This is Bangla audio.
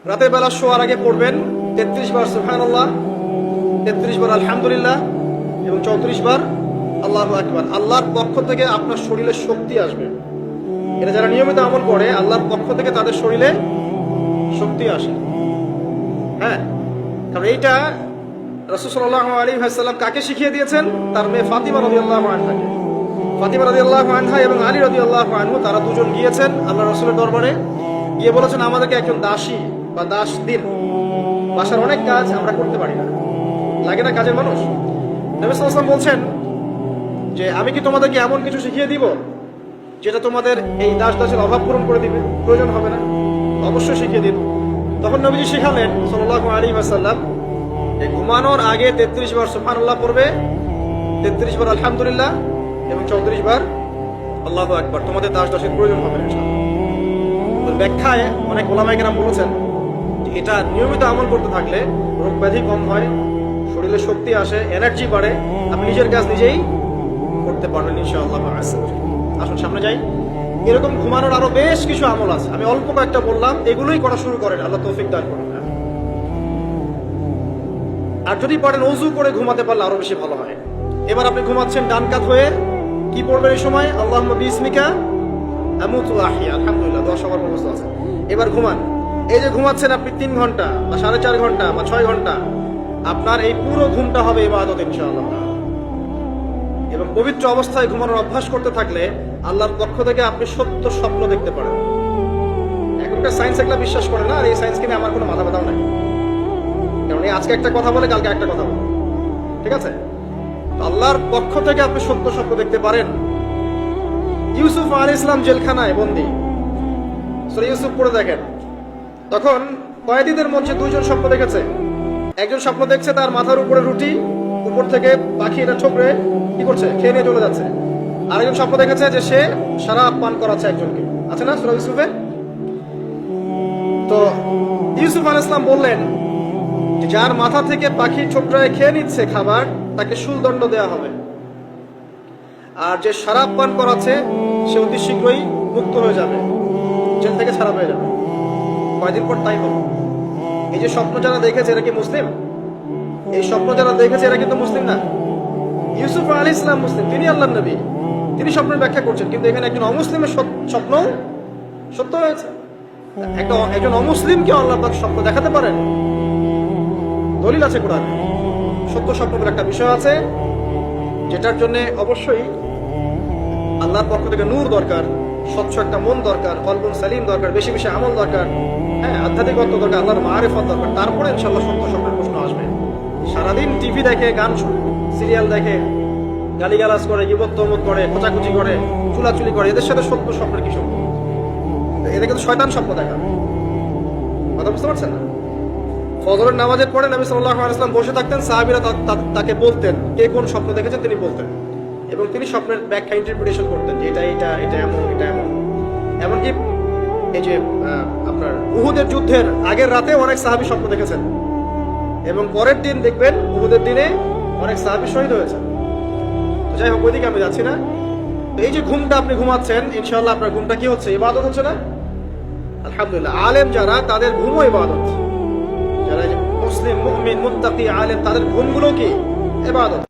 রাতের বেলা শোয়ার আগে পড়বেন 33 বার সুবহানাল্লাহ, 33 বার আলহামদুলিল্লাহ এবং 34 বার আল্লাহু আকবার। আল্লাহর পক্ষ থেকে আপনার শরীরে শক্তি আসবে। এটা যারা নিয়মিত আমল করে আল্লাহর পক্ষ থেকে তাদের শরীরে শক্তি আসে। হ্যাঁ, কারণ এইটা রাসূল সাল্লাল্লাহু আলাইহি ওয়াসাল্লাম কাকে শিখিয়ে দিয়েছেন? তার মেয়ে ফাতিমা রাদিয়াল্লাহু আনহাকে। ফাতিমা রাদিয়াল্লাহু আনহা এবং আলী রাদিয়াল্লাহু আনহু তারা দুজন গিয়েছেন আল্লাহ রাসূলের দরবারে, গিয়ে বলেছেন আমাদেরকে একজন দাসী বা দাস দিন, বাসার অনেক কাজ আমরা করতে পারি না, লাগে না কাজের মানুষ। নবী সাল্লাল্লাহু আলাইহি ওয়াসাল্লাম বলছেন যে আমি কি তোমাদেরকে এমন কিছু শিখিয়ে দিব যেটা তোমাদের এই দাস দাসের অভাব পূরণ করে দিবে, প্রয়োজন হবে না? অবশ্যই শিখিয়ে দিন। তখন নবীজি শিখালেন সাল্লাল্লাহু আলাইহি ওয়াসাল্লাম যে ঘুমানোর আগে 33 বার সুবহানাল্লাহ পড়বে, 33 বার আলহামদুলিল্লাহ এবং 34 বার আল্লাহু আকবার। তোমাদের দাস দাসের প্রয়োজন হবে না ইনশাআল্লাহ। ব্যাখ্যায় অনেক ওলামায়ে কেরাম বলেছেন যে এটা নিয়মিত আমল করতে থাকলে রোগ ব্যাধি কম হয়, শরীরে শক্তি আসে, এনার্জি বাড়ে, আপনি নিজের কাজ নিজেই করতে পারবেন ইনশাআল্লাহ। আসুন সামনে যাই। এরকম ঘুমানোর আরো বেশ কিছু আমল আছে, আমি অল্প কয়েকটা বললাম, এগুলোই করা শুরু করেন, আল্লাহ তৌফিক দান করুন। আর যদি পারেন ওযু করে ঘুমাতে পারলে আরো বেশি ভালো হয়। এবার আপনি ঘুমাচ্ছেন ডান কাত হয়ে, কি পড়বেন এই সময়? আল্লাহুম্মা বিসমিকা আমুতু ওয়া আহইয়া, আলহামদুলিল্লাহ, দোয়া সবার ব্যবস্থা আছে। এবার ঘুমান। এই যে ঘুমাচ্ছেন আপনি 3 ঘন্টা বা 4.5 ঘন্টা বা 6 ঘন্টা, আপনার এই পুরো ঘুমটা হবে ইবাদত ইনশাআল্লাহ। এবং পবিত্র অবস্থায় ঘুমানোর অভ্যাস করতে থাকলে আল্লাহর পক্ষ থেকে আপনি সত্য স্বপ্ন দেখতে পারেন। এখনকার সায়েন্স এগুলা বিশ্বাস করে না, আর এই সায়েন্সকে নিয়ে আমার কোনো মাথা ব্যথাও নাই, কারণ এই আজকে একটা কথা বলে কালকে একটা কথা বলে, ঠিক আছে? তো আল্লাহর পক্ষ থেকে আপনি সত্য স্বপ্ন দেখতে পারেন। ইউসুফ আলাইহিস সালাম জেলখানায় বন্দী, সূরা ইউসুফ পড়ে দেখেন। তখন কয়েদিদের মধ্যে 2 জন স্বপ্ন দেখেছে। একজন স্বপ্ন দেখছে তার মাথার উপরে রুটি, উপর থেকে পাখি এটা ঠোকরে কি করছে, খেয়ে নিয়ে চলে যাচ্ছে। আরেকজন স্বপ্ন দেখেছে যে সে শরাব পান করাচ্ছে একজনকে, আছে না সূরা ইউসুফে? তো ইউসুফ আলাইহিস সালাম বললেন যে যার মাথা থেকে পাখি ঠোকরায় খেয়ে নিচ্ছে খাবার, তাকে শুলদণ্ড দেওয়া হবে। আর যে শরাব পান করাচ্ছে সে অতি শীঘ্রই মুক্ত হয়ে যাবে, জেল থেকে ছাড়া হয়ে যাবে। কয়দিন পর তাই হলো। এই যে স্বপ্ন যারা দেখেছে এরা কি মুসলিম? এই স্বপ্ন যারা দেখেছে এরা কিন্তু মুসলিম না। ইউসুফ আলাইহিস সালাম মুসলিম, তিনি আল্লাহর নবী, তিনি স্বপ্নের ব্যাখ্যা করছেন, কিন্তু এখানে একজন অমুসলিমের স্বপ্ন সত্য হয়েছে। একজন অমুসলিমকে আল্লাহ পাক স্বপ্ন দেখাতে পারেন, দলিল আছে কোরআনে। সত্য স্বপ্নের একটা বিষয় আছে, যেটার জন্য অবশ্যই আল্লাহর পক্ষ থেকে নূর দরকার, স্বচ্ছ একটা মন দরকার, কলবুন সালিম দরকার, বেশি বেশি আমল দরকার, হ্যাঁ, আধ্যাত্মিকত্ব দরকার, আল্লাহর মারিফত দরকার। তারপরে ইনশাআল্লাহ সত্য স্বপ্নের প্রশ্ন আসবে। সারাদিন টিভি দেখে, গান সিরিয়াল দেখে, গালিগালাজ করে, গীবত তহমত করে, খোঁচাখুচি করে, চুলাচুলি করে, এদের সাথে সত্য স্বপ্নের কি সম্পর্ক? এদের কিন্তু শয়তান স্বপ্ন দেখা। কথা বুঝতে পারছেন না? ফজরের নামাজের পরে নবী সাল্লাল্লাহু আলাইহি ওয়াসাল্লাম বসে থাকতেন, সাহাবীরা তাকে বলতেন কে কোন স্বপ্ন দেখেছেন, তিনি বলতেন, এবং তিনি স্বপ্নের ব্যাখ্যা ইন্টারপ্রিটেশন করতেন যে এটা এমন, এটা এমন। এমনকি এই যে আপনার উহুদের যুদ্ধের আগের রাতে অনেক সাহাবী স্বপ্ন দেখেছেন, এবং পরের দিন দেখবেন উহুদের দিনে অনেক সাহাবী শহীদ হয়েছে। তো যাই হোক, ওইদিকে আমি যাচ্ছি না। তো এই যে ঘুমটা আপনি ঘুমাচ্ছেন, ইনশাআল্লাহ আপনার ঘুমটা কি হচ্ছে? ইবাদত হচ্ছে না? আলহামদুলিল্লাহ। আলেম যারা, তাদের ঘুমও ইবাদত। যারা মুসলিম, মুমিন, মুত্তাকি, আলেম, তাদের ঘুমগুলো কি ইবাদত।